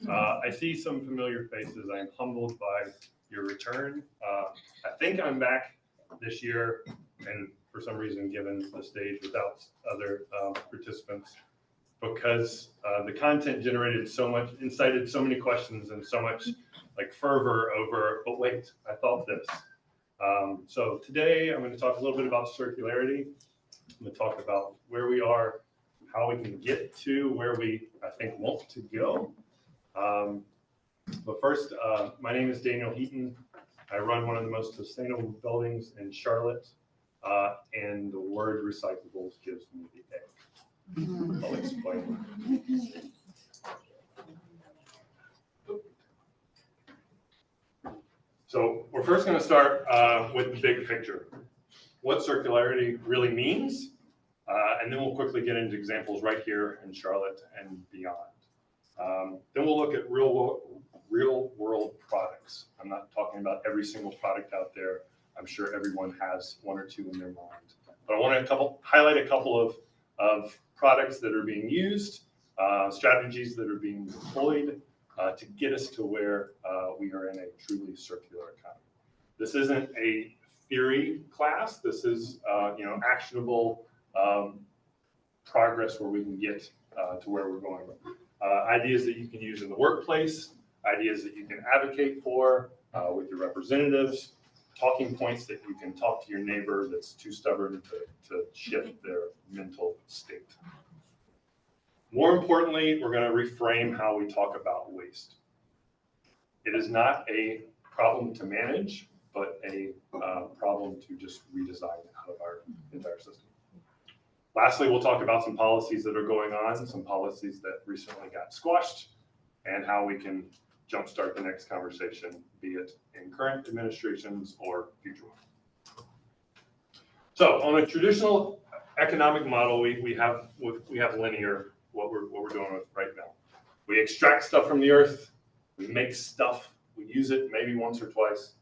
I see some familiar faces. I am humbled by your return. I think I'm back this year, and for some reason given the stage without other participants, because the content generated so much, incited so many questions and so much like fervor over, but wait, I thought this. So today I'm going to talk a little bit about circularity. I'm going to talk about where we are, how we can get to where we, I think, want to go. But first, my name is Daniel Heaton. I run one of the most sustainable buildings in Charlotte, and the word recyclables gives me the egg. I'll explain. So we're first going to start with the big picture, what circularity really means, and then we'll quickly get into examples right here in Charlotte and beyond. Then we'll look at real world products. I'm not talking about every single product out there. I'm sure everyone has one or two in their mind. But I want to highlight a couple of products that are being used, strategies that are being deployed to get us to where we are in a truly circular economy. This isn't a theory class. This is actionable progress where we can get to where we're going. Ideas that you can use in the workplace, ideas that you can advocate for with your representatives, talking points that you can talk to your neighbor that's too stubborn to shift their mental state. More importantly, we're going to reframe how we talk about waste. It is not a problem to manage, but a problem to just redesign out of our entire system. Lastly, we'll talk about some policies that are going on, some policies that recently got squashed, and how we can jumpstart the next conversation, be it in current administrations or future ones. So on a traditional economic model, we have linear, what we're doing with right now. We extract stuff from the earth, we make stuff, we use it maybe once or twice,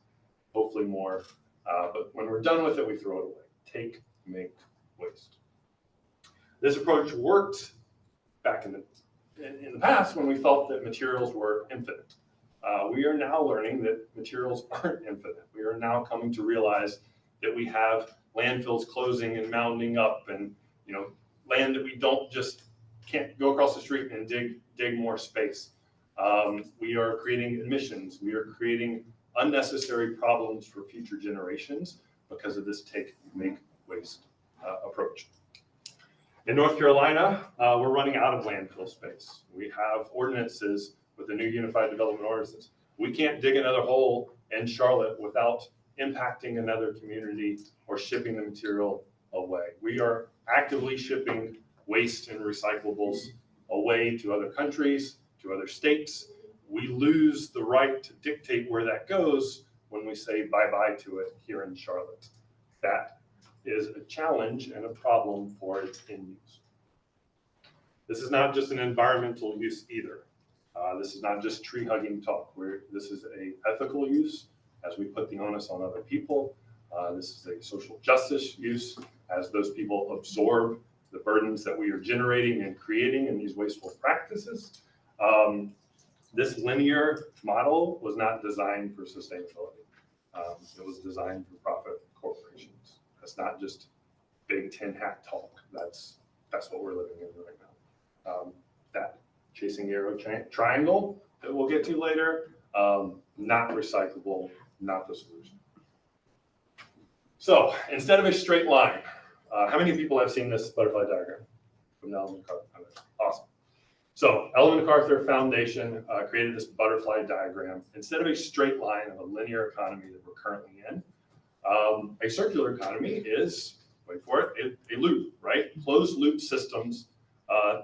hopefully more, but when we're done with it, we throw it away. Take, make, waste. This approach worked back in the past when we felt that materials were infinite. We are now learning that materials aren't infinite. We are now coming to realize that we have landfills closing and mounding up, and land that we can't go across the street and dig more space. We are creating emissions. We are creating unnecessary problems for future generations because of this take, make, waste approach. In North Carolina, we're running out of landfill space. We have ordinances with the new Unified Development Ordinances. We can't dig another hole in Charlotte without impacting another community or shipping the material away. We are actively shipping waste and recyclables away to other countries, to other states. We lose the right to dictate where that goes when we say bye-bye to it here in Charlotte. That is a challenge and a problem for its end use. This is not just an environmental use either. This is not just tree hugging talk. This is an ethical use as we put the onus on other people. This is a social justice use as those people absorb the burdens that we are generating and creating in these wasteful practices. This linear model was not designed for sustainability. It was designed for profit corporations. That's not just big tin hat talk. That's what we're living in right now. That chasing arrow triangle that we'll get to later, not recyclable, not the solution. So instead of a straight line, how many people have seen this butterfly diagram from Ellen MacArthur? Awesome. So Ellen MacArthur Foundation created this butterfly diagram. Instead of a straight line of a linear economy that we're currently in, a circular economy is, wait for it, a loop, right? Closed loop systems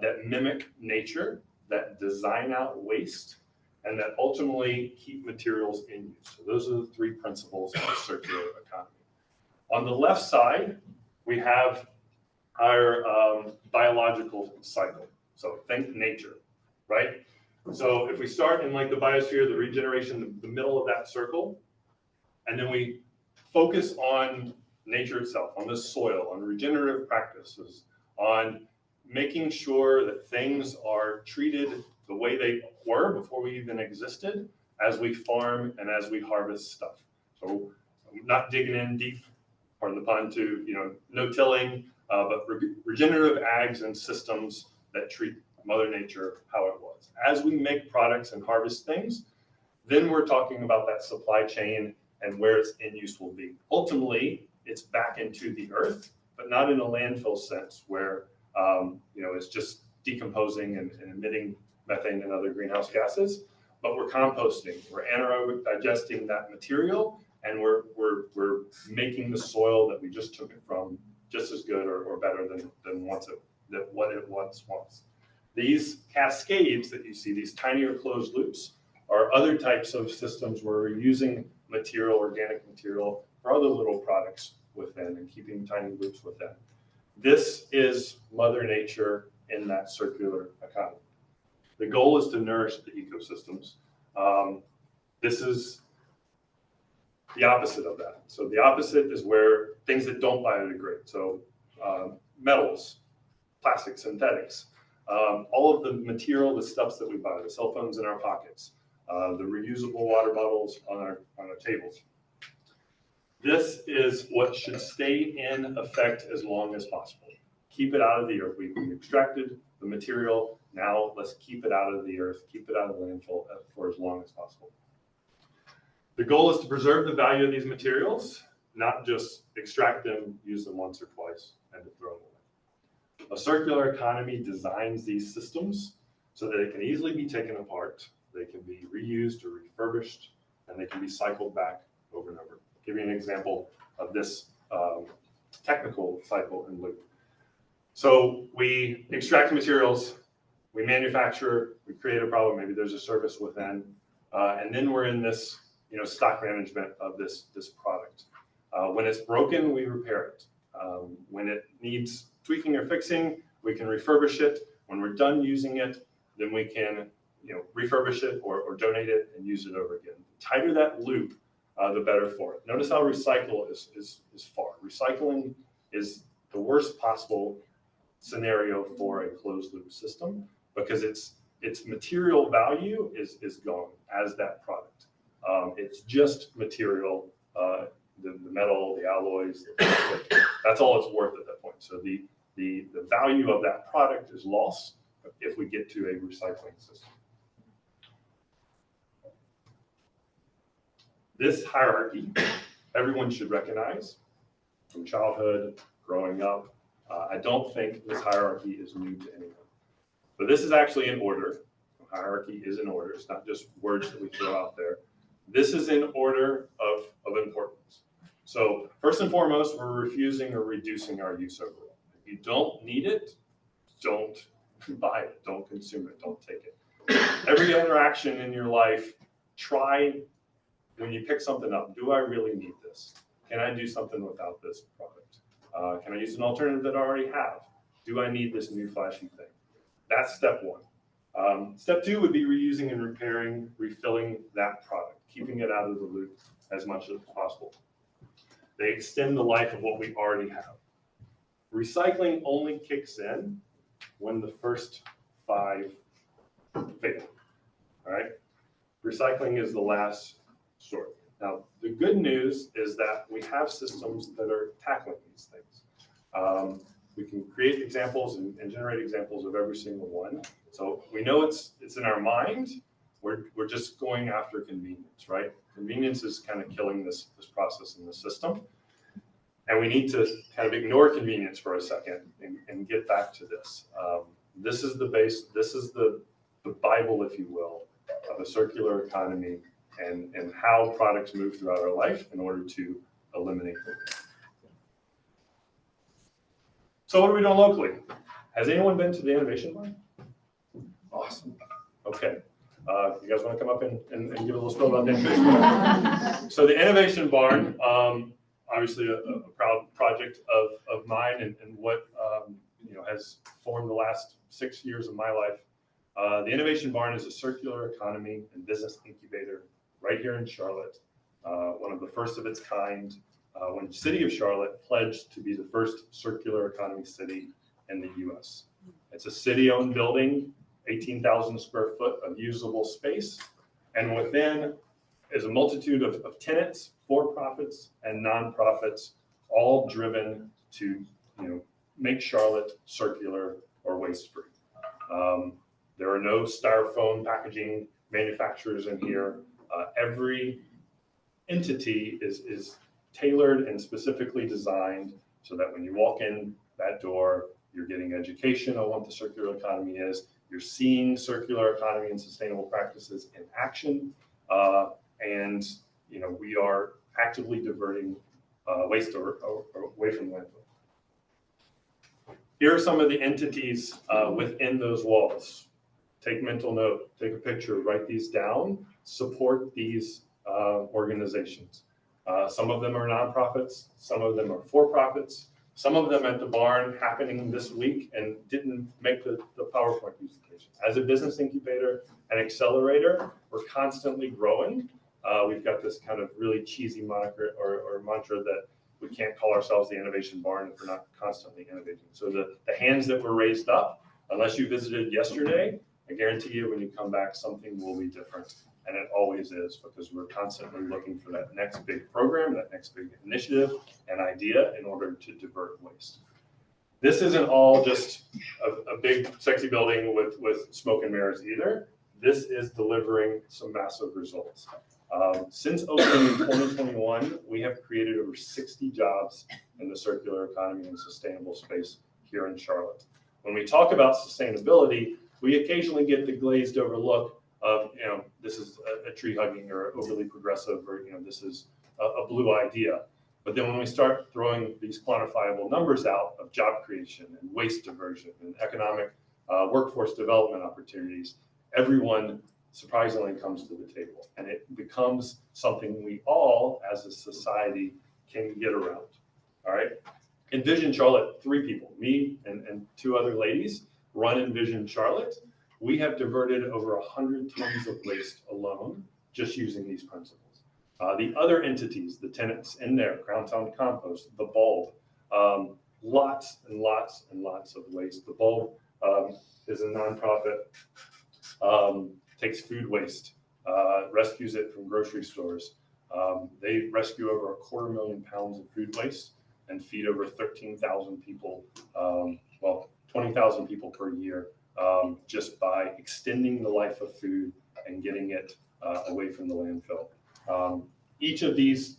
that mimic nature, that design out waste, and that ultimately keep materials in use. So those are the three principles of a circular economy. On the left side, we have our biological cycle. So think nature, right? So if we start in like the biosphere, the regeneration, the middle of that circle, and then we focus on nature itself, on the soil, on regenerative practices, on making sure that things are treated the way they were before we even existed, as we farm and as we harvest stuff. So I'm not digging in deep, pardon the pun, to no tilling, but regenerative ags and systems that treat Mother Nature how it was. As we make products and harvest things, then we're talking about that supply chain and where its end use will be. Ultimately, it's back into the earth, but not in a landfill sense where it's just decomposing and emitting methane and other greenhouse gases. But we're composting, we're anaerobic digesting that material, and we're making the soil that we just took it from just as good or better than what it once was. These cascades that you see, these tinier closed loops, are other types of systems where we're using material, organic material, for other little products within and keeping tiny loops within. This is Mother Nature in that circular economy. The goal is to nourish the ecosystems. This is the opposite of that. So the opposite is where things that don't biodegrade. So metals, plastics, synthetics, all of the material, the stuffs that we buy, the cell phones in our pockets, the reusable water bottles on our tables. This is what should stay in effect as long as possible. Keep it out of the earth. We extracted the material. Now let's keep it out of the earth, keep it out of the landfill for as long as possible. The goal is to preserve the value of these materials, not just extract them, use them once or twice, and to throw them away. A circular economy designs these systems so that they can easily be taken apart, they can be reused or refurbished, and they can be cycled back over and over. I'll give you an example of this technical cycle and loop. So we extract materials, we manufacture, we create a problem, maybe there's a service within, and then we're in this stock management of this product. When it's broken, we repair it. When it needs tweaking or fixing, we can refurbish it. When we're done using it, then we can refurbish it or donate it and use it over again. The tighter that loop, the better for it. Notice how recycle is far. Recycling is the worst possible scenario for a closed loop system because its material value is gone as that product. It's just material, the metal, the alloys, that's all it's worth at that point. So the value of that product is lost if we get to a recycling system. This hierarchy, everyone should recognize from childhood, growing up. I don't think this hierarchy is new to anyone. But this is actually in order. Hierarchy is in order. It's not just words that we throw out there. This is in order of importance. So first and foremost, we're refusing or reducing our use overall. If you don't need it, don't buy it, don't consume it, don't take it. Every interaction in your life, try when you pick something up, do I really need this? Can I do something without this product? Can I use an alternative that I already have? Do I need this new flashy thing? That's step one. Step two would be reusing and repairing, refilling that product, keeping it out of the loop as much as possible. They extend the life of what we already have. Recycling only kicks in when the first 5 fail, all right? Recycling is the last sort. Now, the good news is that we have systems that are tackling these things. We can create examples and generate examples of every single one. So we know it's in our mind. We're just going after convenience, right? Convenience is kind of killing this process in the system. And we need to kind of ignore convenience for a second and get back to this. This is the base, this is the Bible, if you will, of a circular economy and how products move throughout our life in order to eliminate them. So what are we doing locally? Has anyone been to the Innovation Barn? Awesome. Okay. You guys want to come up and give a little spiel about the Innovation Barn? So the Innovation Barn, obviously a proud project of mine and what has formed the last 6 years of my life. The Innovation Barn is a circular economy and business incubator right here in Charlotte, one of the first of its kind. When the city of Charlotte pledged to be the first circular economy city in the U.S. It's a city-owned building. 18,000 square foot of usable space. And within is a multitude of tenants, for-profits and nonprofits, all driven to make Charlotte circular or waste-free. There are no styrofoam packaging manufacturers in here. Every entity is tailored and specifically designed so that when you walk in that door, you're getting education on what the circular economy is. You're seeing circular economy and sustainable practices in action. And we are actively diverting waste away from landfill. Here are some of the entities within those walls. Take mental note, take a picture, write these down, support these organizations. Some of them are nonprofits, some of them are for-profits, some of them at the barn happening this week and didn't make the PowerPoint presentation. As a business incubator and accelerator, we're constantly growing. We've got this kind of really cheesy moniker or mantra that we can't call ourselves the innovation barn if we're not constantly innovating. So the hands that were raised up, unless you visited yesterday, I guarantee you when you come back, something will be different. And it always is, because we're constantly looking for that next big program, that next big initiative and idea in order to divert waste. This isn't all just a big sexy building with smoke and mirrors either. This is delivering some massive results. Since opening in 2021, we have created over 60 jobs in the circular economy and sustainable space here in Charlotte. When we talk about sustainability, we occasionally get the glazed over look of, this is a tree hugging or overly progressive, or, this is a blue idea. But then when we start throwing these quantifiable numbers out of job creation and waste diversion and economic workforce development opportunities, everyone surprisingly comes to the table, and it becomes something we all as a society can get around. All right. Envision Charlotte, 3 people, me and 2 other ladies, run Envision Charlotte. We have diverted over 100 tons of waste alone just using these principles. The other entities, the tenants in there, Crown Town Compost, the Bulb, lots and lots and lots of waste. The Bulb is a nonprofit, takes food waste, rescues it from grocery stores. They rescue over 250,000 pounds of food waste and feed over 13,000 people, 20,000 people per year, just by extending the life of food and getting it away from the landfill. Each of these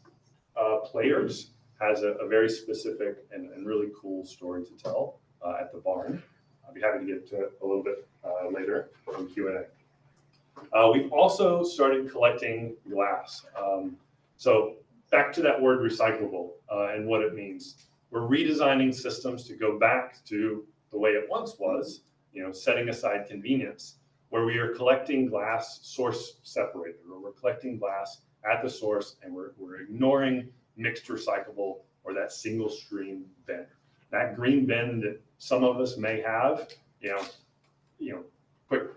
players has a very specific and really cool story to tell at the barn. I'll be happy to get to it a little bit later from Q&A. We've also started collecting glass. So back to that word recyclable and what it means. We're redesigning systems to go back to the way it once was, setting aside convenience, where we are collecting glass source separated, or we're collecting glass at the source and we're ignoring mixed recyclable or that single stream bin. That green bin that some of us may have,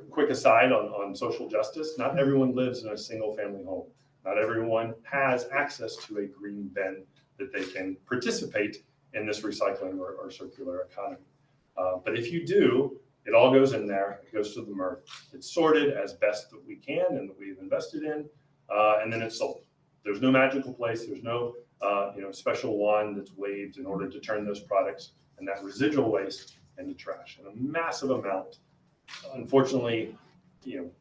quick aside on social justice, not everyone lives in a single family home. Not everyone has access to a green bin that they can participate in this recycling or circular economy. But if you do, it all goes in there, it goes to the MRF. It's sorted as best that we can and that we've invested in, and then it's sold. There's no magical place, there's no special wand that's waved in order to turn those products and that residual waste into trash. And a massive amount, unfortunately,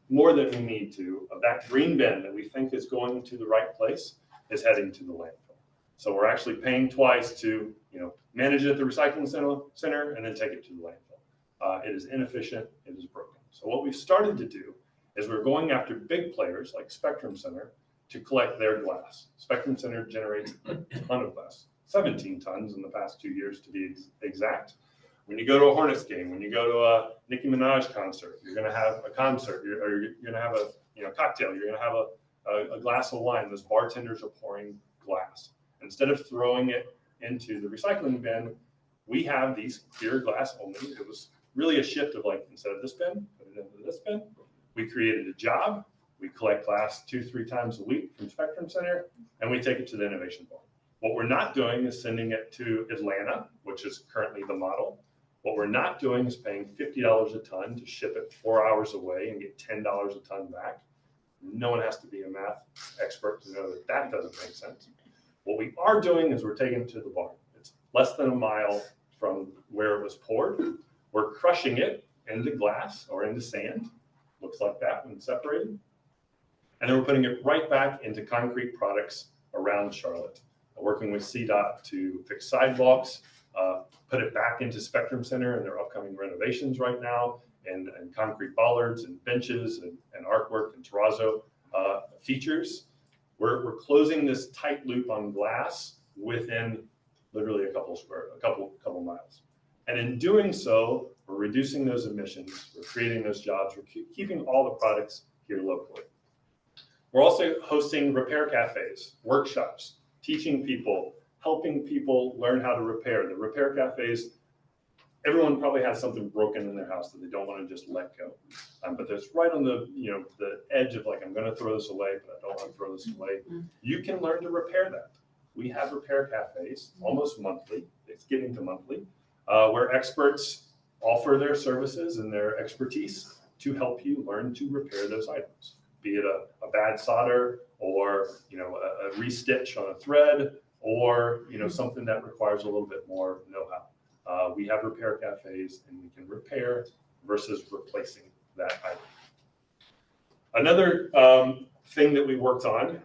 more than we need to, of that green bin that we think is going to the right place is heading to the landfill. So we're actually paying twice to manage it at the recycling center and then take it to the landfill. It is inefficient, it is broken. So what we've started to do is we're going after big players like Spectrum Center to collect their glass. Spectrum Center generates a ton of glass, 17 tons in the past 2 years to be exact. When you go to a Hornets game, when you go to a Nicki Minaj concert, you're going to have a concert, you're going to have a cocktail, you're going to have a glass of wine. Those bartenders are pouring glass. Instead of throwing it into the recycling bin, we have these clear glass only. It was really a shift of instead of this bin, put it into this bin. We created a job. We collect glass 2-3 times a week from Spectrum Center, and we take it to the Innovation Barn. What we're not doing is sending it to Atlanta, which is currently the model, What we're not doing is paying $50 a ton to ship it 4 hours away and get $10 a ton back. No one has to be a math expert to know that that doesn't make sense. What we are doing is we're taking it to the barn. It's less than a mile from where it was poured. We're crushing it into glass or into sand. Looks like that when separated. And then we're putting it right back into concrete products around Charlotte. Working with CDOT to fix sidewalks, put it back into Spectrum Center and their upcoming renovations right now, and concrete bollards and benches and artwork and terrazzo features. We're closing this tight loop on glass within literally a couple miles. And in doing so, we're reducing those emissions, we're creating those jobs, we're keeping all the products here locally. We're also hosting repair cafes, workshops, teaching people, helping people learn how to repair. The repair cafes, everyone probably has something broken in their house that they don't want to just let go. But there's right on the, the edge of like, I'm going to throw this away, but I don't want to throw this away. You can learn to repair that. We have repair cafes almost monthly. It's getting to monthly, where experts offer their services and their expertise to help you learn to repair those items, be it a bad solder or a restitch on a thread or something that requires a little bit more know-how. We have repair cafes and we can repair versus replacing that item. Another thing that we worked on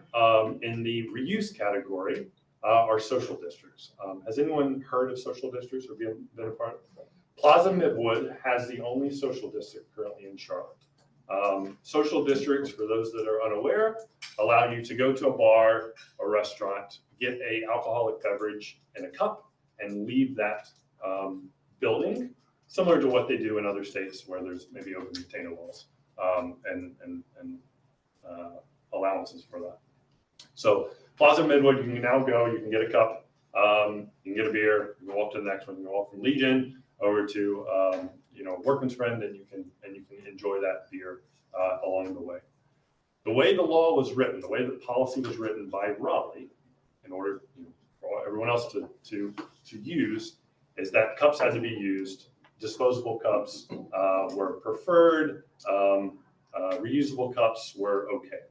in the reuse category are social districts. Has anyone heard of social districts or been a part of it? Plaza Midwood has the only social district currently in Charlotte. Social districts, for those that are unaware, allow you to go to a bar or restaurant, get an alcoholic beverage in a cup, and leave that building, similar to what they do in other states where there's maybe open container walls and allowances for that. So Plaza Midwood, you can now go, you can get a cup, you can get a beer, you can walk to the next one, you can walk from Legion over to Workman's Friend, and you can enjoy that beer along the way. The way the law was written, the way the policy was written by Raleigh, in order for everyone else to use, is that cups had to be used. Disposable cups were preferred. Reusable cups were okay,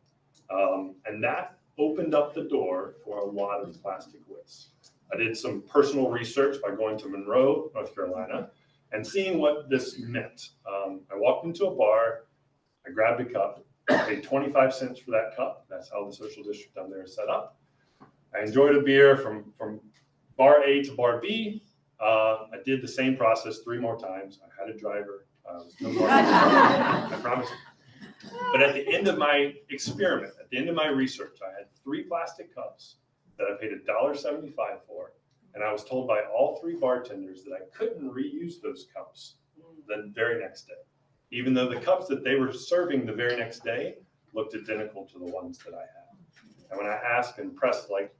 and that opened up the door for a lot of plastic waste. I did some personal research by going to Monroe, North Carolina, and seeing what this meant. I walked into a bar, I grabbed a cup, paid 25 cents for that cup. That's how the social district down there is set up. I enjoyed a beer from bar A to bar B. I did the same process 3 more times. I had a driver. No more I promise. But at the end of my experiment, at the end of my research, I had 3 plastic cups that I paid $1.75 for. And I was told by all 3 bartenders that I couldn't reuse those cups the very next day, even though the cups that they were serving the very next day looked identical to the ones that I had. And when I asked and pressed, like,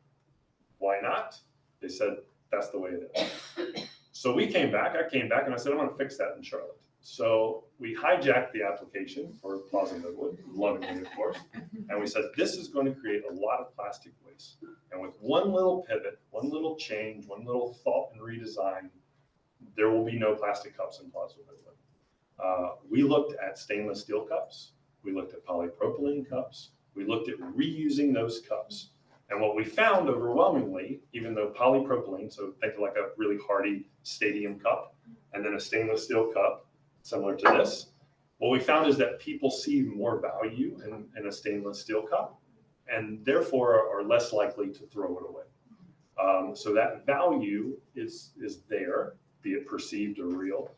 why not? They said, that's the way it is. So I came back and I said, I'm going to fix that in Charlotte. So we hijacked the application for Plaza Midwood, lovingly, of course. And we said, this is going to create a lot of plastic waste. And with one little pivot, one little change, one little thought and redesign, there will be no plastic cups in Plaza Midwood. We looked at stainless steel cups. We looked at polypropylene cups. We looked at reusing those cups. And what we found overwhelmingly, even though polypropylene, so think of like a really hardy stadium cup, and then a stainless steel cup, similar to this, what we found is that people see more value in a stainless steel cup, and therefore are less likely to throw it away. So that value is there, be it perceived or real.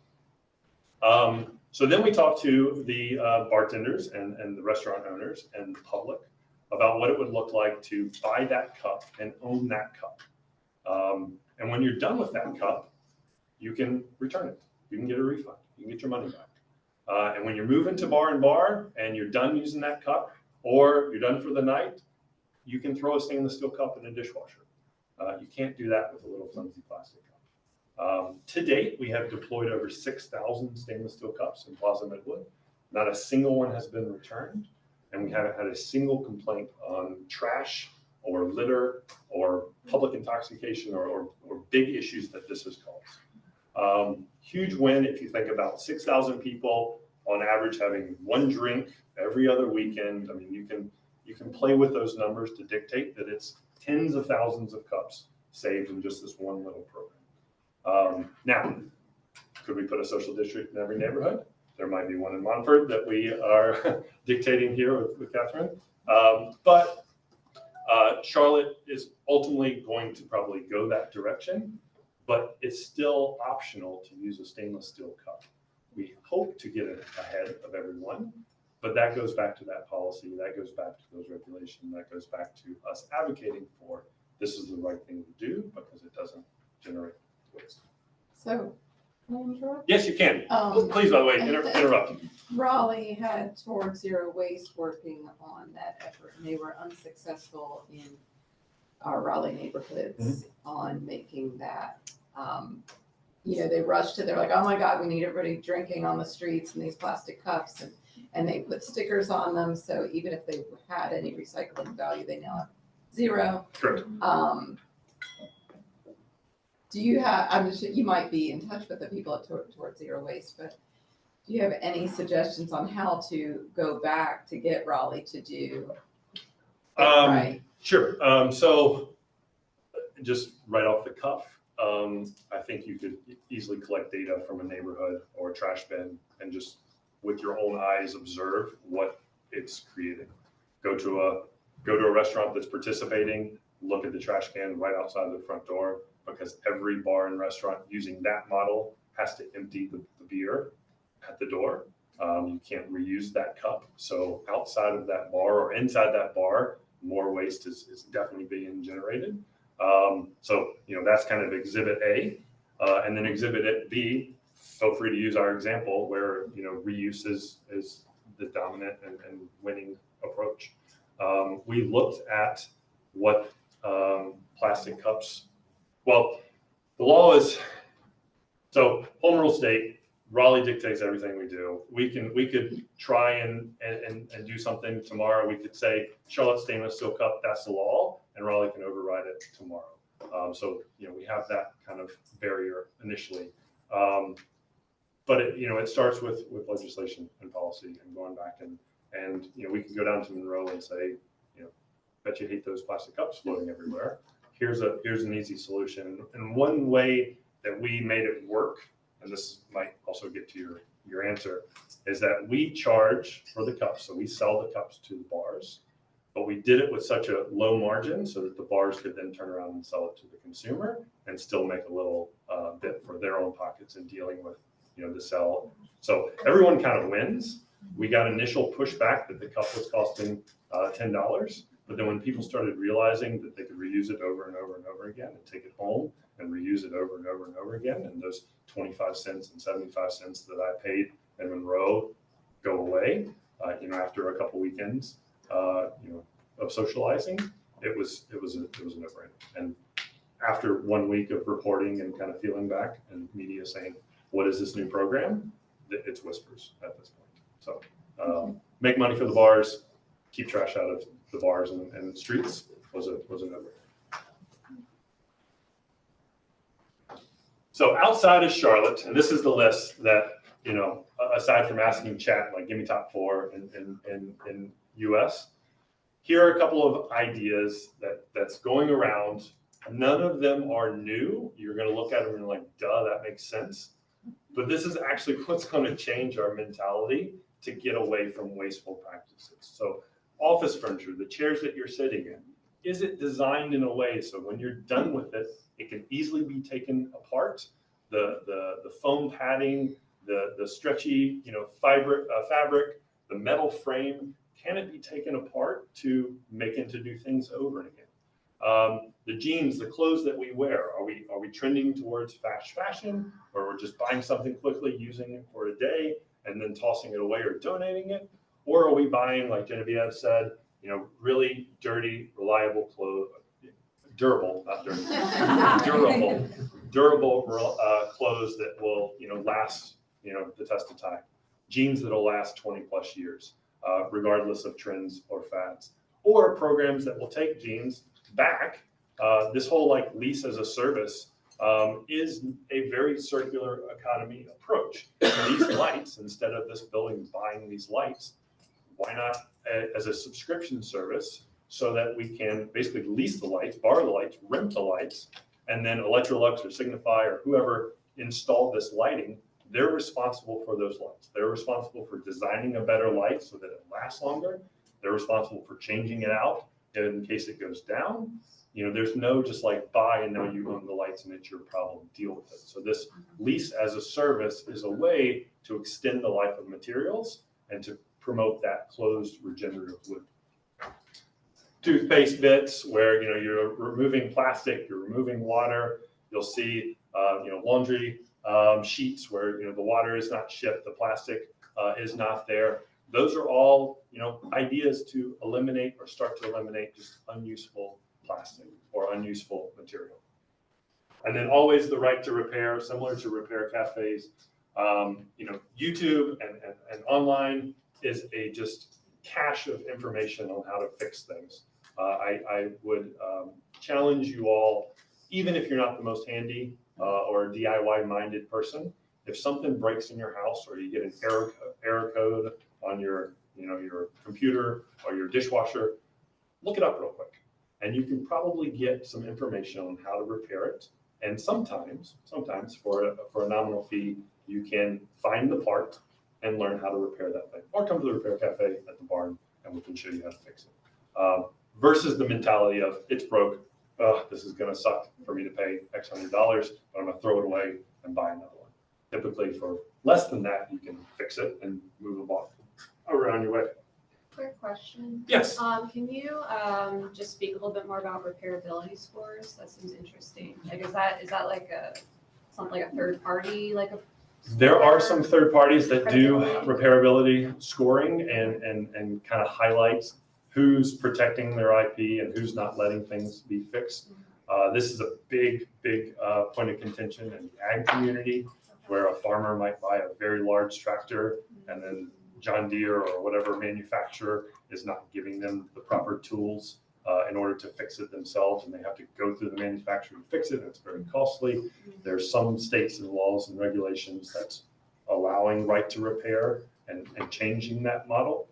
So then we talked to the bartenders and the restaurant owners and the public about what it would look like to buy that cup and own that cup. And when you're done with that cup, you can return it. You can get a refund. You can get your money back. And when you're moving to bar and bar and you're done using that cup or you're done for the night, you can throw a stainless steel cup in a dishwasher. You can't do that with a little flimsy plastic cup. To date, we have deployed over 6,000 stainless steel cups in Plaza Midwood. Not a single one has been returned, and we haven't had a single complaint on trash or litter or public intoxication or big issues that this has caused. Huge win if you think about 6,000 people on average having one drink every other weekend. I mean, you can play with those numbers to dictate that it's tens of thousands of cups saved in just this one little program. Now, could we put a social district in every neighborhood? There might be one in Montford that we are dictating here with Catherine. But Charlotte is ultimately going to probably go that direction, but it's still optional to use a stainless steel cup. We hope to get it ahead of everyone, but that goes back to that policy, that goes back to those regulations, that goes back to us advocating for this is the right thing to do because it doesn't generate waste. So, can I interrupt? Yes, you can. Please, by the way, interrupt. Raleigh had Towards Zero Waste working on that effort, and they were unsuccessful in our Raleigh neighborhoods on making that. They rushed to, they're like, oh my God, we need everybody drinking on the streets in these plastic cups, and they put stickers on them. So even if they had any recycling value, they now have zero. Correct. Do you have, you might be in touch with the people at Towards Zero Waste, but do you have any suggestions on how to go back to get Raleigh to do right? Sure. So just right off the cuff, I think you could easily collect data from a neighborhood or a trash bin and just with your own eyes observe what it's creating. Go to a restaurant that's participating, look at the trash can right outside the front door, because every bar and restaurant using that model has to empty the beer at the door. You can't reuse that cup. So outside of that bar or inside that bar, more waste is definitely being generated. So, that's kind of exhibit A. And then exhibit B, feel free to use our example where, reuse is the dominant and winning approach. We looked at what plastic cups, well, the law is, so home rule state, Raleigh dictates everything we do. We could try and do something tomorrow. We could say Charlotte stainless steel cup, that's the law, and Raleigh can override it tomorrow. So we have that kind of barrier initially, but it starts with legislation and policy and going back and we can go down to Monroe and say, bet you hate those plastic cups floating everywhere. Here's an easy solution, and one way that we made it work, and this might also get to your answer, is that we charge for the cups. So we sell the cups to the bars, but we did it with such a low margin so that the bars could then turn around and sell it to the consumer and still make a little bit for their own pockets in dealing with, the sell. So everyone kind of wins. We got initial pushback that the cup was costing $10. But then when people started realizing that they could reuse it over and over and over again and take it home and reuse it over and over and over again, and those 25 cents and 75 cents that I paid in Monroe go away, after a couple weekends, of socializing, it was a no-brainer. And after 1 week of reporting and kind of feeling back and media saying, what is this new program? It's whispers at this point. So make money for the bars, keep trash out of the bars and the streets was a no-brainer. So outside of Charlotte, and this is the list that, aside from asking chat, like give me top 4 in US, here are a couple of ideas that's going around. None of them are new. You're going to look at them and you're like, duh, that makes sense. But this is actually what's going to change our mentality to get away from wasteful practices. So office furniture, the chairs that you're sitting in, is it designed in a way so when you're done with it, it can easily be taken apart? The foam padding, the stretchy, fabric, the metal frame, can it be taken apart to make into new things over and again? The jeans, the clothes that we wear, are we trending towards fast fashion, or we're just buying something quickly, using it for a day, and then tossing it away or donating it? Or are we buying, like Genevieve said, really dirty, reliable clothes, durable, not dirty, durable clothes that will, last, the test of time. Jeans that'll last 20 plus years, regardless of trends or fads. Or programs that will take jeans back. This whole lease as a service is a very circular economy approach. These lights, instead of this building buying these lights, why not as a subscription service so that we can basically lease the lights, borrow the lights, rent the lights, and then Electrolux or Signify or whoever installed this lighting, they're responsible for those lights. They're responsible for designing a better light so that it lasts longer. They're responsible for changing it out in case it goes down. You know, there's no just like buy and now you own the lights and it's your problem, deal with it. So this lease as a service is a way to extend the life of materials and to promote that closed regenerative loop. Toothpaste bits where, you know, you're removing plastic, you're removing water. You'll see, you know, laundry sheets where, you know, the water is not shipped, the plastic is not there. Those are all, you know, ideas to eliminate or start to eliminate just unuseful plastic or unuseful material. And then always the right to repair, similar to repair cafes. You know, YouTube and online is a just cache of information on how to fix things. I would challenge you all, even if you're not the most handy or DIY minded person, if something breaks in your house or you get an error code on your, you know, your computer or your dishwasher, look it up real quick. And you can probably get some information on how to repair it. And sometimes for a nominal fee, you can find the part and learn how to repair that thing. Or come to the repair cafe at the barn and we can show you how to fix it. Versus the mentality of it's broke, this is gonna suck for me to pay X $100, but I'm gonna throw it away and buy another one. Typically for less than that, you can fix it and move them off around your way. Quick question. Yes. Can you just speak a little bit more about repairability scores? That seems interesting. Like, is that like something like a third party, like a? There are some third parties that do Repairability. repairability scoring and kind of highlights who's protecting their IP and who's not letting things be fixed. This is a big point of contention in the ag community, where a farmer might buy a very large tractor and then John Deere or whatever manufacturer is not giving them the proper tools in order to fix it themselves, and they have to go through the manufacturer to fix it, and it's very costly. There's some states and laws and regulations that's allowing right to repair and changing that model.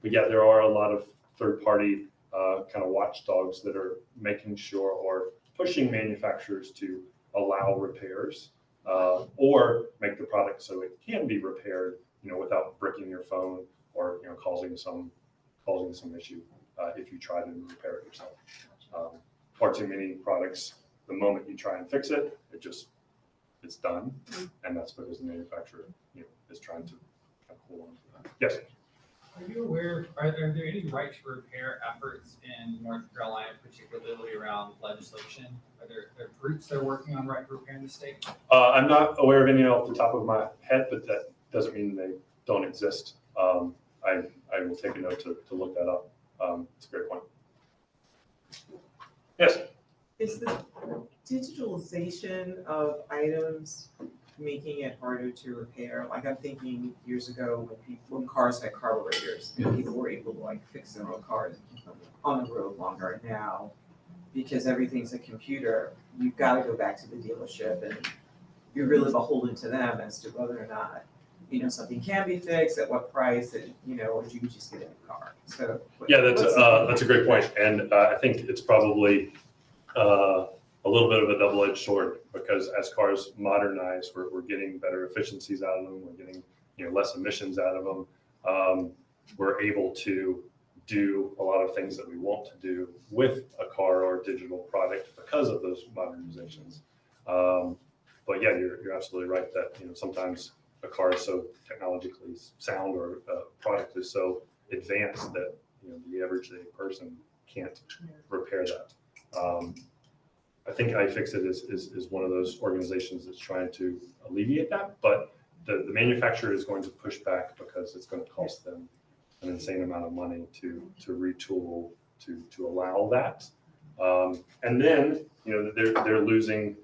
But yeah, there are a lot of third-party kind of watchdogs that are making sure or pushing manufacturers to allow repairs or make the product so it can be repaired, you know, without bricking your phone or, you know, causing some issue if you try to repair it yourself. Far too many products, the moment you try and fix it, it's done, and that's because the manufacturer, you know, is trying to kind of hold on to that. Yes. Are you aware, are there any right to repair efforts in North Carolina, particularly around legislation? Are there groups that are working on right to repair in the state? I'm not aware of any off the top of my head, but that doesn't mean they don't exist. I will take a note to look that up. It's a great point. Yes. Is the digitalization of items making it harder to repair? Like, I'm thinking years ago when cars had carburetors, and people were able to like fix their own cars and keep them on the road longer. Now, because everything's a computer, you've got to go back to the dealership and you're really beholden to them as to whether or not, you know, something can be fixed, at what price, and, you know, or you just get in a car. So Yeah, that's a great point, and I think it's probably a little bit of a double-edged sword, because as cars modernize, we're getting better efficiencies out of them. We're getting, you know, less emissions out of them. We're able to do a lot of things that we want to do with a car or a digital product because of those modernizations. But yeah, you're absolutely right that, you know, sometimes a car is so technologically sound or a product is so advanced that, you know, the average day person can't repair that. I think iFixit is one of those organizations that's trying to alleviate that, but the manufacturer is going to push back because it's going to cost them an insane amount of money to retool to allow that. And then, you know, they're losing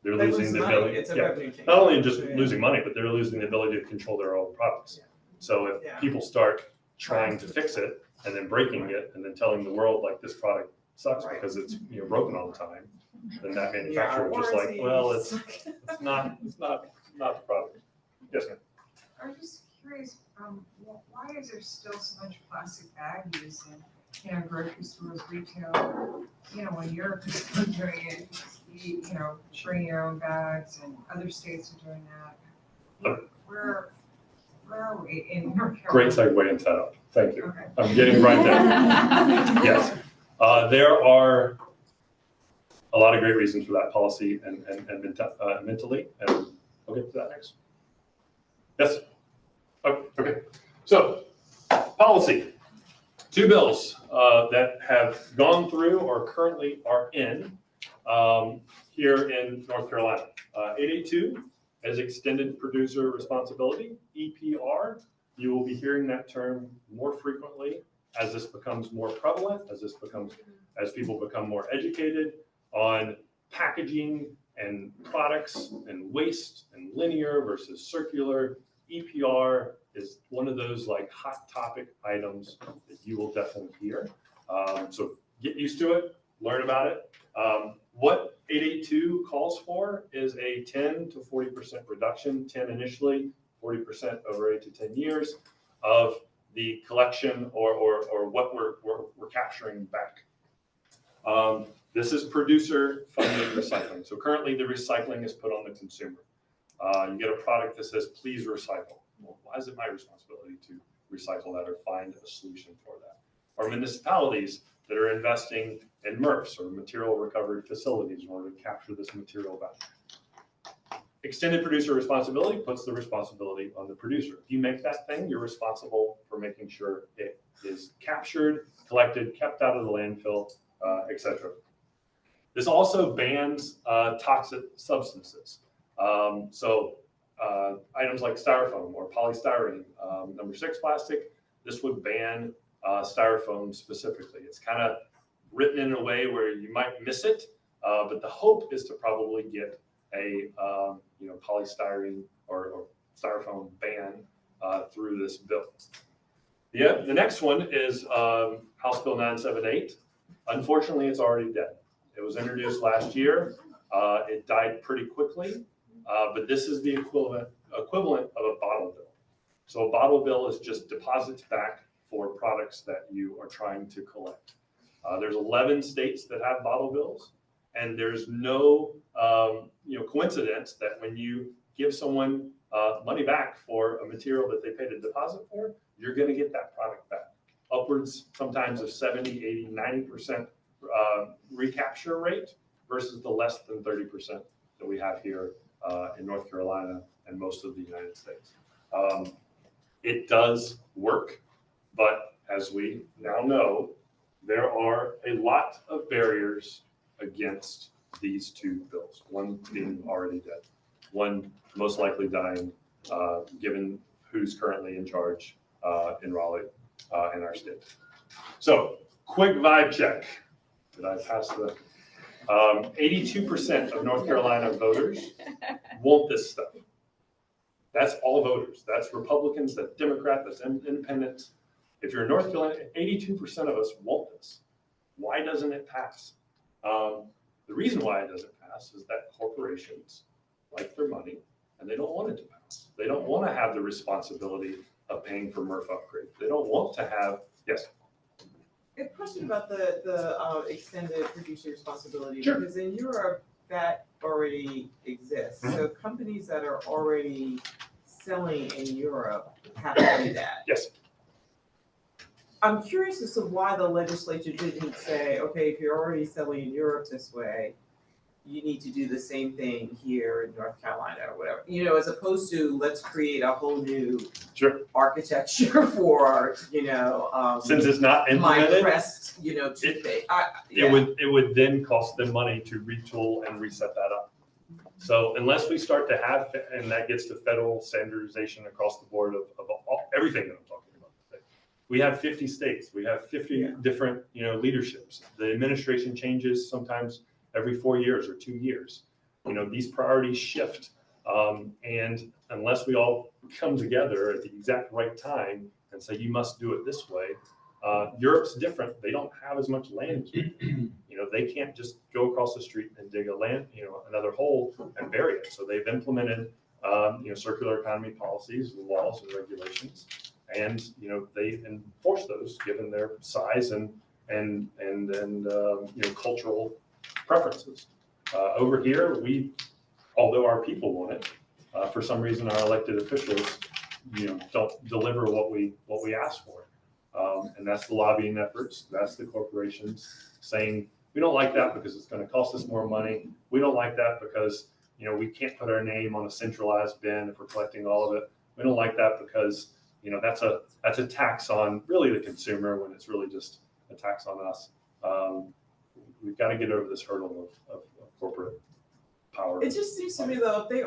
the ability. It's a revenue change. Not only just losing money, but they're losing the ability to control their own products. So if people start trying to fix it and then breaking it and then telling the world like this product sucks Right. because it's, broken all the time. Then that manufacturer just like, well, it's not the product. Yes, ma'am. I'm just curious, why is there still so much plastic bag use in, grocery stores, retail? When Europe is still doing it, bring your own bags, and other states are doing that. Where are we in North Great Carolina? segue into that. Thank you. Okay. I'm getting right there. Yes. There are a lot of great reasons for that policy and mentally, and we'll get to that next. Yes? Oh, okay. So, policy. 2 bills that have gone through or currently are in here in North Carolina. 882 is extended producer responsibility, EPR. You will be hearing that term more frequently as this becomes more prevalent, as people become more educated on packaging and products and waste and linear versus circular. EPR is one of those like hot topic items that you will definitely hear. So get used to it, learn about it. What 882 calls for is a 10 to 40% reduction, 10 initially, 40% over 8 to 10 years of the collection or what we're capturing back. This is producer funded recycling. So currently the recycling is put on the consumer. You get a product that says, please recycle. Well, why is it my responsibility to recycle that or find a solution for that? Or municipalities that are investing in MRFs or material recovery facilities in order to capture this material back. Extended producer responsibility puts the responsibility on the producer. If you make that thing, you're responsible for making sure it is captured, collected, kept out of the landfill, etc. This also bans toxic substances. Items like styrofoam or polystyrene, number 6 plastic, this would ban styrofoam specifically. It's kind of written in a way where you might miss it, but the hope is to probably get a polystyrene or styrofoam ban through this bill. The next one is House Bill 978. Unfortunately, it's already dead. It was introduced last year. It died pretty quickly, but this is the equivalent of a bottle bill. So a bottle bill is just deposits back for products that you are trying to collect. There's 11 states that have bottle bills, and there's no coincidence that when you give someone money back for a material that they paid a deposit for, you're going to get that product back. Upwards sometimes of 70, 80, 90% recapture rate versus the less than 30% that we have here in North Carolina and most of the United States. It does work, but as we now know, there are a lot of barriers against these 2 bills, one being already dead, one most likely dying, given who's currently in charge in Raleigh in our state. So, quick vibe check. Did I pass the 82% of North Carolina voters want this stuff. That's all voters. That's Republicans, that's Democrats, that's independents. If you're in North Carolina, 82% of us want this. Why doesn't it pass? The reason why it doesn't pass is that corporations like their money and they don't want it to pass. They don't want to have the responsibility of paying for MRF upgrades. They don't want to have, yes? A question about the extended producer responsibility. Sure. Because in Europe, that already exists. Mm-hmm. So companies that are already selling in Europe have to do that. Yes. I'm curious as to why the legislature didn't say, okay, if you're already selling in Europe this way, you need to do the same thing here in North Carolina or whatever, as opposed to let's create a whole new Sure. architecture for, Since it's not my implemented, crest, toothpaste. it would then cost them money to retool and reset that up. So unless we start to have, and that gets to federal standardization across the board of everything that I'm talking about today. We have 50 states, we have 50 different, leaderships. The administration changes sometimes every 4 years or 2 years. These priorities shift. And unless we all come together at the exact right time and say, you must do it this way, Europe's different. They don't have as much land. They can't just go across the street and dig another hole and bury it. So they've implemented, circular economy policies, laws, and regulations, and they enforce those given their size and cultural preferences. Over here, although our people want it, for some reason our elected officials, don't deliver what we ask for. And that's the lobbying efforts. That's the corporations saying, we don't like that because it's going to cost us more money. We don't like that because, we can't put our name on a centralized bin if we're collecting all of it. We don't like that because, that's a tax on really the consumer when it's really just a tax on us. We've got to get over this hurdle of corporate power. It just seems to me though, the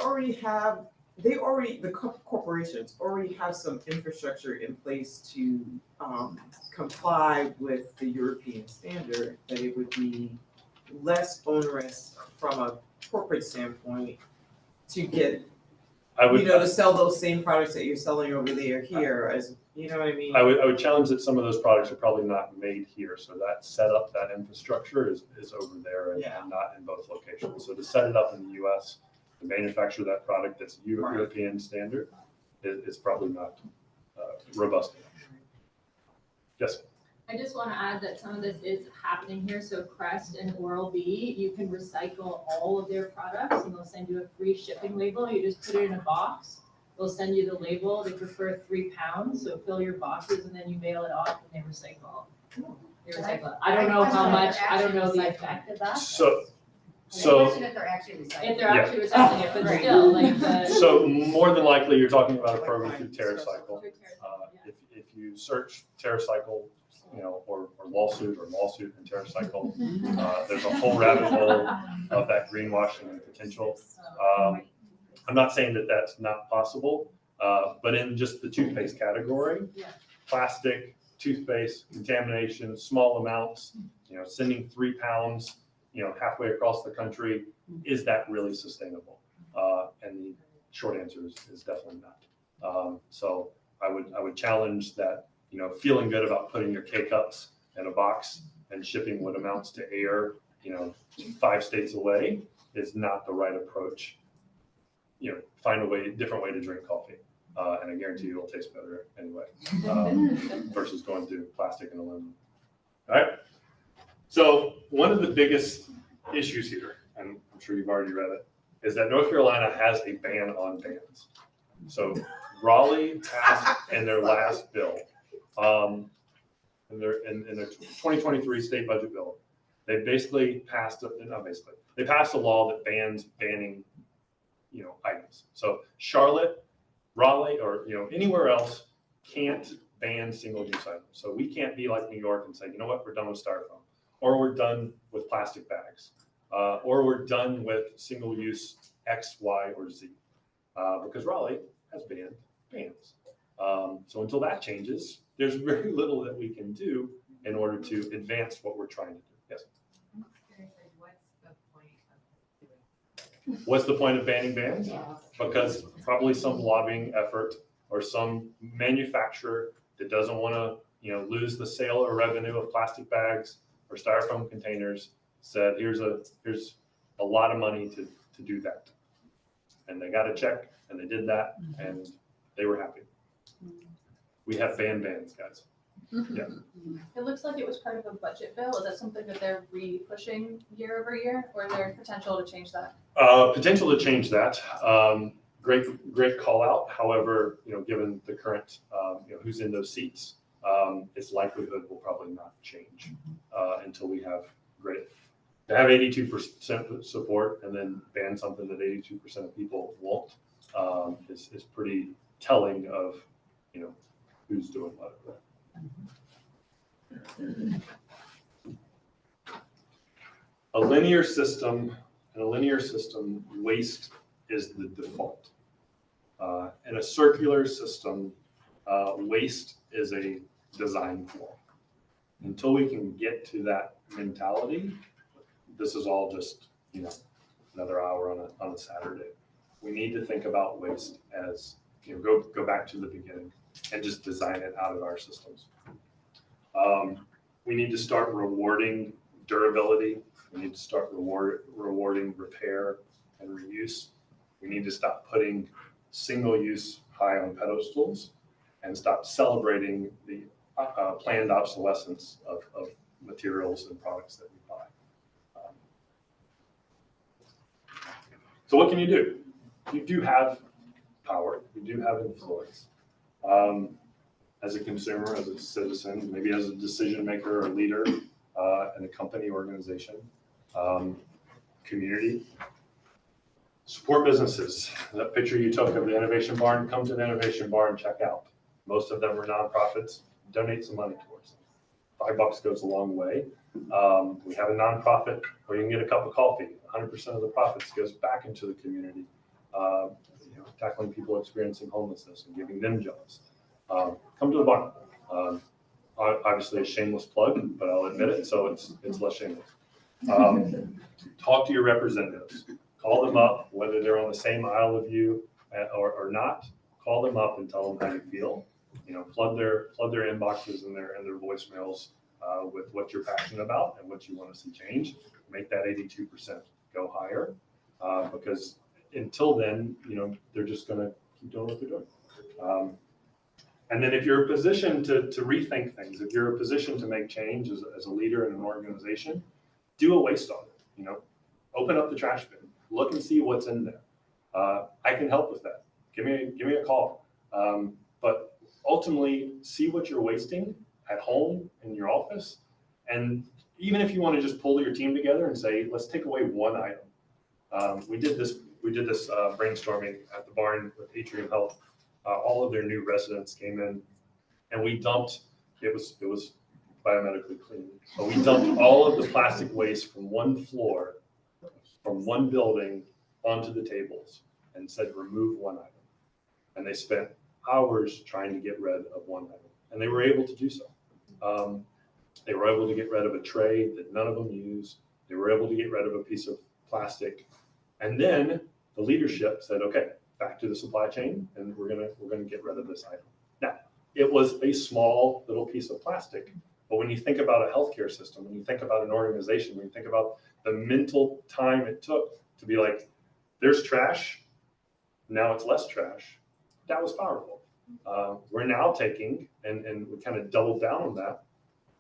corporations already have some infrastructure in place to comply with the European standard, that it would be less onerous from a corporate standpoint to get, to sell those same products that you're selling over there here, as you know what I mean? I would challenge that some of those products are probably not made here. So that setup, that infrastructure is over there and not in both locations. So to set it up in the US, to manufacture that product that's European standard is probably not robust enough. Yes. I just want to add that some of this is happening here. So Crest and Oral-B, you can recycle all of their products and they'll send you a free shipping label. You just put it in a box. They'll send you the label. They prefer 3 pounds. So fill your boxes and then you mail it off and they recycle. I don't know how much, I don't know the effect of that. So if they're actually recycling. If they're actually recycling it, but still, like so more than likely you're talking about a program through TerraCycle. If you search TerraCycle, or lawsuit and TerraCycle, there's a whole rabbit hole of that greenwashing and potential. I'm not saying that that's not possible, but in just the toothpaste category, plastic, toothpaste, contamination, small amounts, sending 3 pounds, halfway across the country, is that really sustainable? And the short answer is definitely not. So I would challenge that, feeling good about putting your K-cups in a box and shipping what amounts to air, 5 states away is not the right approach. Find a different way to drink coffee. And I guarantee you it'll taste better anyway, versus going through plastic and aluminum. All right. So one of the biggest issues here, and I'm sure you've already read it, is that North Carolina has a ban on bans. So Raleigh passed in their last bill, in their 2023 state budget bill, they basically passed they passed a law that bans banning, items. So Charlotte, Raleigh, or anywhere else can't ban single-use items. So we can't be like New York and say, you know what, we're done with styrofoam, or we're done with plastic bags, or we're done with single-use X, Y, or Z, because Raleigh has banned bans. So until that changes, there's very little that we can do in order to advance what we're trying to do. Yes. What's the point of banning bans? Because probably some lobbying effort or some manufacturer that doesn't want to, lose the sale or revenue of plastic bags or styrofoam containers said, here's a lot of money to do that. And they got a check and they did that and they were happy. We have bans, guys. Yeah. It looks like it was part of a budget bill. Is that something that they're re-pushing year over year, or is there potential to change that? Potential to change that. Great call out. However, given the current, who's in those seats, its likelihood will probably not change until we have to have 82% support and then ban something that 82% of people won't is pretty telling of, who's doing what. A linear system, waste is the default. In a circular system, waste is a design flaw. Until we can get to that mentality, this is all just, another hour on a Saturday. We need to think about waste as, go back to the beginning and just design it out of our systems. We need to start rewarding durability. We need to start rewarding repair and reuse. We need to stop putting single-use high on pedestals and stop celebrating the planned obsolescence of materials and products that we buy. So what can you do? You do have power. You do have influence. As a consumer, as a citizen, maybe as a decision maker or leader in a company, organization, community. Support businesses. That picture you took of the Innovation Barn, come to the Innovation Barn, check out. Most of them are nonprofits. Donate some money towards them. $5 goes a long way. We have a nonprofit where you can get a cup of coffee. 100% of the profits goes back into the community, tackling people experiencing homelessness and giving them jobs. Come to the barn. Obviously a shameless plug, but I'll admit it, so it's less shameless. Talk to your representatives. Call them up, whether they're on the same aisle of you or not. Call them up and tell them how you feel. Flood their inboxes and their voicemails with what you're passionate about and what you want to see change. Make that 82% go higher, because until then, they're just going to keep doing what they're doing. And then if you're in a position to rethink things, if you're in a position to make change as a leader in an organization, do a waste audit. Open up the trash bin, look and see what's in there. I can help with that. Give me a call. But ultimately, see what you're wasting at home, in your office. And even if you want to just pull your team together and say, let's take away one item. We did this brainstorming at the barn with Atrium Health. All of their new residents came in and we dumped, it was biomedically clean, but we dumped all of the plastic waste from one floor, from one building onto the tables and said, remove one item. And they spent hours trying to get rid of one item. And they were able to do so. They were able to get rid of a tray that none of them used. They were able to get rid of a piece of plastic. And then the leadership said, okay, back to the supply chain, and we're gonna get rid of this item. Now, it was a small little piece of plastic, but when you think about a healthcare system, when you think about an organization, when you think about the mental time it took to be like, there's trash, now it's less trash, that was powerful. We're now taking, and we kind of doubled down on that,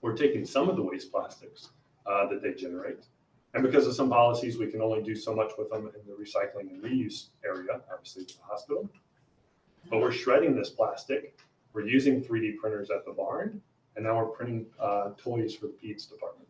we're taking some of the waste plastics that they generate. And because of some policies, we can only do so much with them in the recycling and reuse area, obviously the hospital. But we're shredding this plastic. We're using 3D printers at the barn, and now we're printing toys for the peds department.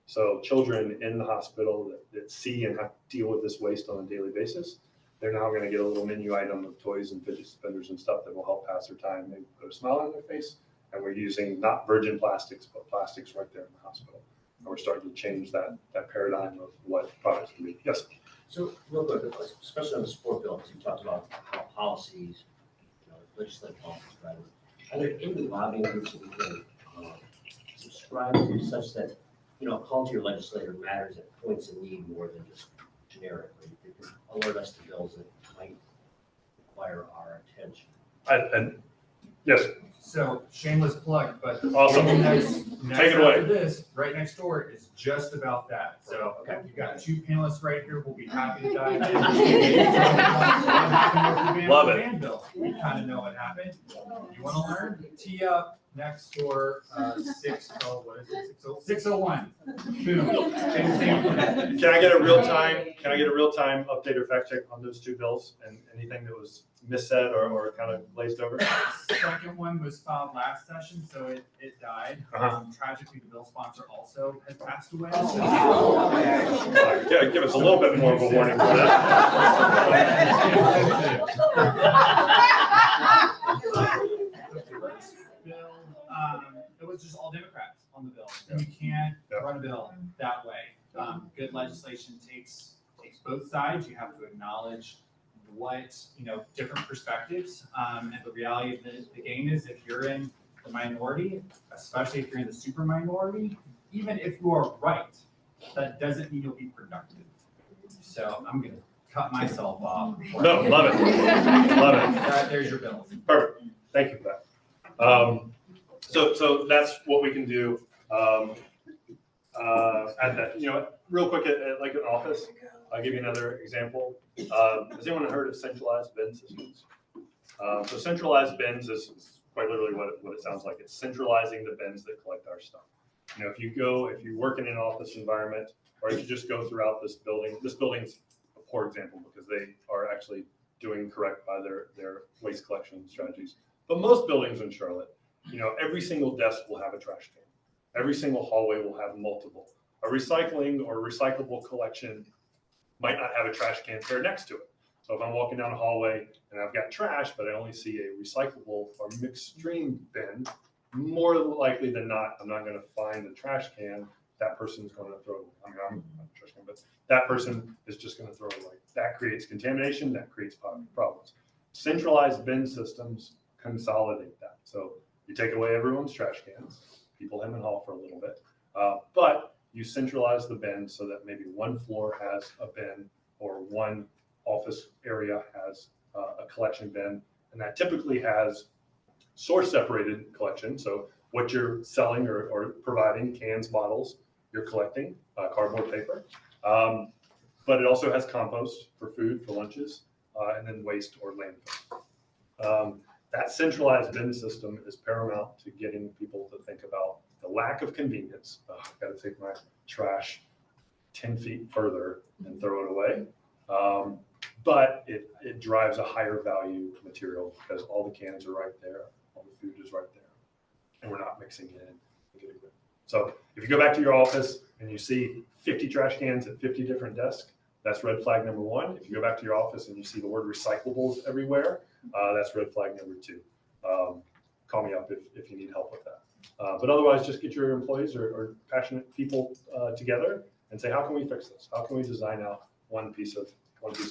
So children in the hospital that see and have to deal with this waste on a daily basis, they're now going to get a little menu item of toys and fidget spinners and stuff that will help pass their time, maybe put a smile on their face. And we're using not virgin plastics, but plastics right there in the hospital. And we're starting to change that paradigm of what products can be. Yes? So real quick, especially on the sport bill, because you talked about how policies, legislative policies, rather, are there any lobbying groups that we can subscribe to such that, a call to your legislator matters at points of need more than just generically? It can alert us to bills that might require our attention. And yes. So shameless plug, but Awesome. next Take it away. after this, right next door is just about that. So Okay. you've got two panelists right here. We'll be happy to dive in. Love it. Handbill. We kind of know what happened. You want to learn? Tee up next door, 601. Boom. Can I get a real time update or fact check on those two bills and anything that was missaid or kind of glazed over? The second one was filed last session, so it died. Tragically, the bill sponsor also has passed away. So Yeah, give us a little bit more of a warning for that. Bill, it was just all Democrats on the bill. And you can't run a bill that way. Good legislation takes both sides. You have to acknowledge what, different perspectives. And the reality of the game is if you're in the minority, especially if you're in the super minority, even if you are right, that doesn't mean you'll be productive. So I'm going to cut myself off. No, love it. Love it. There's your bill. Perfect. Thank you for that. So that's what we can do. At that, real quick, at like an office, I'll give you another example. Has anyone heard of centralized bin systems? So centralized bins is quite literally what it sounds like. It's centralizing the bins that collect our stuff. If you work in an office environment, or if you just go throughout this building's a poor example because they are actually doing correct by their waste collection strategies. But most buildings in Charlotte, every single desk will have a trash can. Every single hallway will have multiple. A recycling or recyclable collection might not have a trash can pair next to it. So if I'm walking down a hallway and I've got trash, but I only see a recyclable or mixed stream bin, more likely than not, I'm not going to find the trash can. That person's going to throw it away. I'm not a trash can, but that person is just going to throw it away. That creates contamination. That creates problems. Centralized bin systems consolidate that. So you take away everyone's trash cans. People hem and haul for a little bit, but you centralize the bin so that maybe one floor has a bin or one office area has a collection bin, and that typically has source separated collection. So what you're selling or providing, cans, bottles, you're collecting, cardboard, paper, but it also has compost for food, for lunches, and then waste or landfill. That centralized bin system is paramount to getting people to think about the lack of convenience. I've got to take my trash 10 feet further and throw it away. But it drives a higher value material because all the cans are right there, all the food is right there, and we're not mixing it in. So if you go back to your office and you see 50 trash cans at 50 different desks, that's red flag number one. If you go back to your office and you see the word recyclables everywhere, that's red flag number two. Call me up if you need help with that. But otherwise, just get your employees or passionate people together and say, how can we fix this? How can we design out one piece of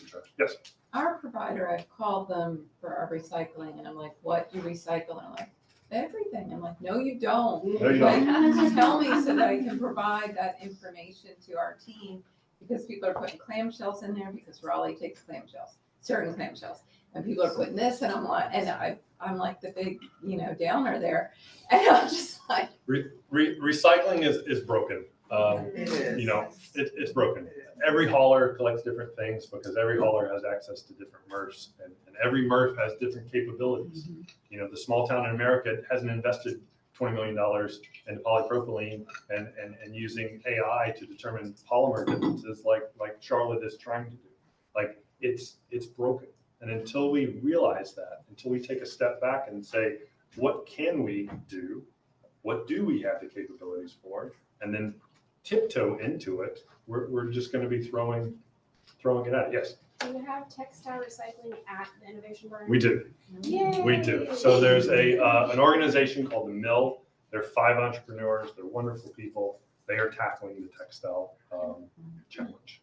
trash? Yes. Our provider, I've called them for our recycling, and I'm like, what do you recycle? And I'm like, everything. I'm like, no, you don't. No, you don't. Like, tell me so that I can provide that information to our team, because people are putting clamshells in there because Raleigh takes clamshells, certain clamshells. And people are putting this, and I'm like the big, downer there. And I'm just like. Recycling is broken. It is. It's broken. Every hauler collects different things because every hauler has access to different MRFs, and every MRF has different capabilities. Mm-hmm. The small town in America hasn't invested $20 million into polypropylene and using AI to determine polymer differences like Charlotte is trying to do. Like it's broken. And until we realize that, until we take a step back and say, what can we do? What do we have the capabilities for? And then tiptoe into it, we're just going to be throwing it at it. Yes. Do you have textile recycling at the Innovation Barn? We do. Yay! We do. So there's an organization called the Mill. They're 5 entrepreneurs. They're wonderful people. They are tackling the textile challenge.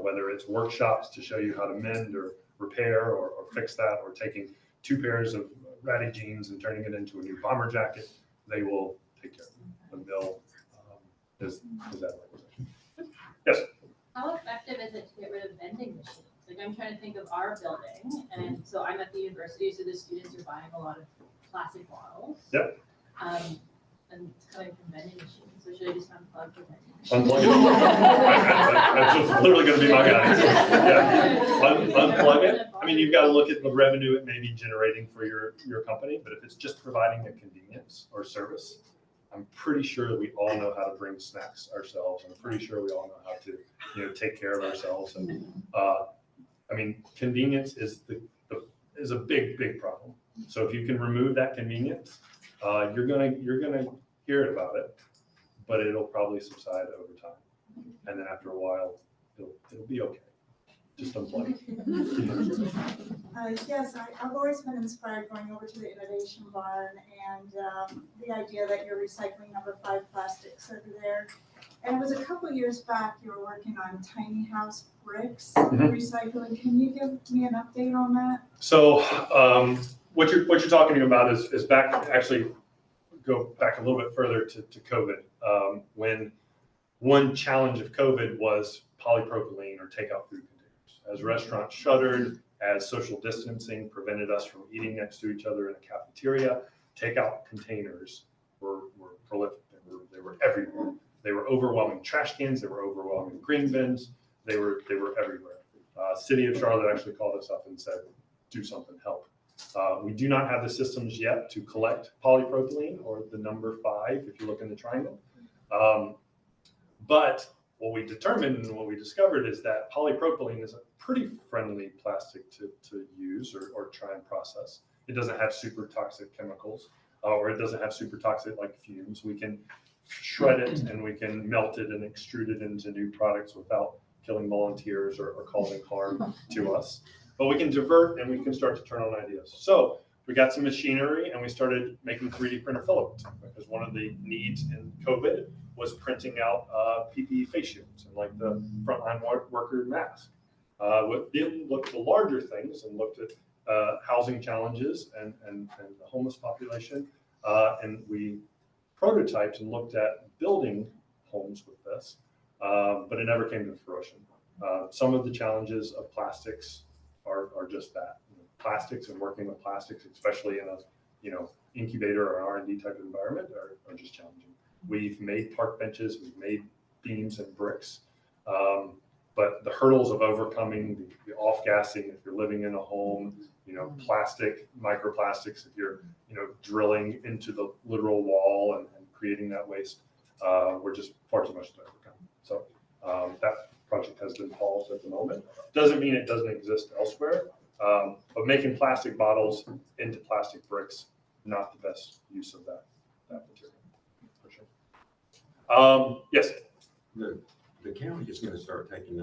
Whether it's workshops to show you how to mend or repair or fix that, or taking 2 pairs of ratty jeans and turning it into a new bomber jacket, they will take care of it. The Mill is that organization. Yes. How effective is it to get rid of vending machines? Like, I'm trying to think of our building, and so I'm at the university, so the students are buying a lot of plastic bottles. Yep. And it's coming from vending machines, so should I just unplug the vending machine? Unplug it. That's literally going to be my guidance. Yeah. Unplug it. I mean, you've got to look at the revenue it may be generating for your company, but if it's just providing a convenience or service, I'm pretty sure that we all know how to bring snacks ourselves. I'm pretty sure we all know how to, take care of ourselves. And I mean, convenience is a big problem. So if you can remove that convenience, you're gonna hear about it, but it'll probably subside over time. And then after a while, it'll be okay. Just unplug. Yes, I've always been inspired going over to the Innovation Barn and the idea that you're recycling number 5 plastics over there. And it was a couple of years back, you were working on tiny house bricks recycling. Can you give me an update on that? So what you're talking about is go back a little bit further to COVID, when one challenge of COVID was polypropylene or takeout food containers. As restaurants shuttered, as social distancing prevented us from eating next to each other in a cafeteria, takeout containers prolific. They were everywhere. They were overwhelming trash cans. They were overwhelming green bins. They were everywhere. City of Charlotte actually called us up and said, do something, help. We do not have the systems yet to collect polypropylene or the number 5, if you look in the triangle. But what we determined and what we discovered is that polypropylene is a pretty friendly plastic to use or try and process. It doesn't have super toxic chemicals, or it doesn't have super toxic like fumes. We can shred it and we can melt it and extrude it into new products without killing volunteers or causing harm to us. But we can divert and we can start to turn on ideas. So we got some machinery and we started making 3D printer filament, because one of the needs in COVID was printing out PPE face shields and like the frontline worker mask. We looked at the larger things and looked at housing challenges and the homeless population, and we prototyped and looked at building homes with this, but it never came to fruition. Some of the challenges of plastics are just that. Plastics and working with plastics, especially in a incubator or R&D type of environment, are just challenging. We've made park benches, we've made beams and bricks, but the hurdles of overcoming the off-gassing if you're living in a home, plastic, microplastics if you're drilling into the literal wall and creating that waste, were just far too much to overcome. So that project has been paused at the moment. Doesn't mean it doesn't exist elsewhere, but making plastic bottles into plastic bricks, not the best use of that material, for sure. Yes? The county is going to start taking them